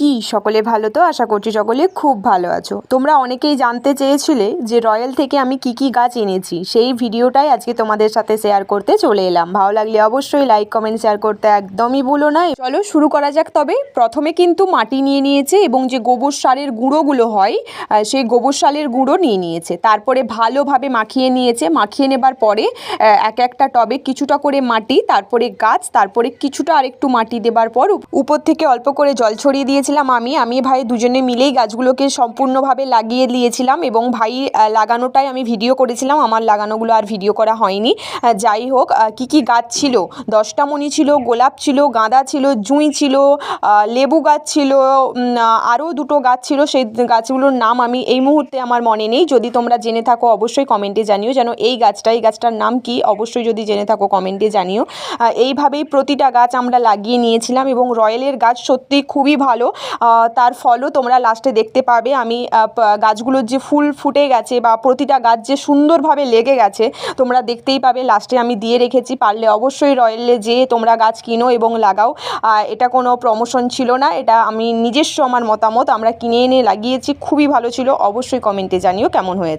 কি সকলে ভালো তো? আশা করছি সকলে খুব ভালো আছো। তোমরা অনেকেই জানতে চেয়েছিলে যে রয়্যাল থেকে আমি কি গাছ এনেছি, সেই ভিডিওটাই আজকে তোমাদের সাথে শেয়ার করতে চলে এলাম। ভালো লাগলে অবশ্যই লাইক কমেন্ট শেয়ার করতে একদমই ভুলো না। চলো শুরু করা যাক। তবে প্রথমে কিন্তু মাটি নিয়ে নিয়েছে এবং যে গোবর সারের গুঁড়োগুলো হয় সেই গোবর সারের গুঁড়ো নিয়ে নিয়েছে। তারপরে ভালোভাবে মাখিয়ে নিয়েছে। মাখিয়ে নেবার পরে এক একটা টবে কিছুটা করে মাটি, তারপরে গাছ, তারপরে কিছুটা আরেকটু মাটি দেবার পর উপর থেকে অল্প করে জল ছড়িয়ে দিয়েছিলাম। আমি ভাই দুজনে মিলেই গাছগুলোকে সম্পূর্ণভাবে লাগিয়ে দিয়েছিলাম এবং ভাই লাগানোটাই আমি ভিডিও করেছিলাম, আমার লাগানোগুলো আর ভিডিও করা হয়নি। যাই হোক, কি গাছ ছিল, 10টা মণি ছিল, গোলাপ ছিল, গাঁদা ছিল, জুঁই ছিল, লেবু গাছ ছিল, আরও দুটো গাছ ছিল। সেই গাছগুলোর নাম আমি এই মুহূর্তে আমার মনে নেই। যদি তোমরা জেনে থাকো অবশ্যই কমেন্টে জানিও, যেন এই গাছটার নাম কি অবশ্যই যদি জেনে থাকো কমেন্টে জানিও। এইভাবেই প্রতিটা গাছ আমরা লাগিয়ে নিয়েছিলাম এবং রয়্যালের গাছ সত্যি খুবই ভালো। তার ফলও তোমরা লাস্টে দেখতে পাবে। আমি গাছগুলোর যে ফুল ফুটে গেছে বা প্রতিটা গাছ যে সুন্দরভাবে লেগে গেছে তোমরা দেখতেই পাবে। লাস্টে আমি দিয়ে রেখেছি, পারলে অবশ্যই রয়্যালে যেয়ে তোমরা গাছ কিনো এবং লাগাও। এটা কোনো প্রমোশন ছিল না, এটা আমি নিজস্ব আমার মতামত। আমরা কিনে এনে লাগিয়েছি, খুবই ভালো ছিল। অবশ্যই কমেন্টে জানিও কেমন হয়েছে।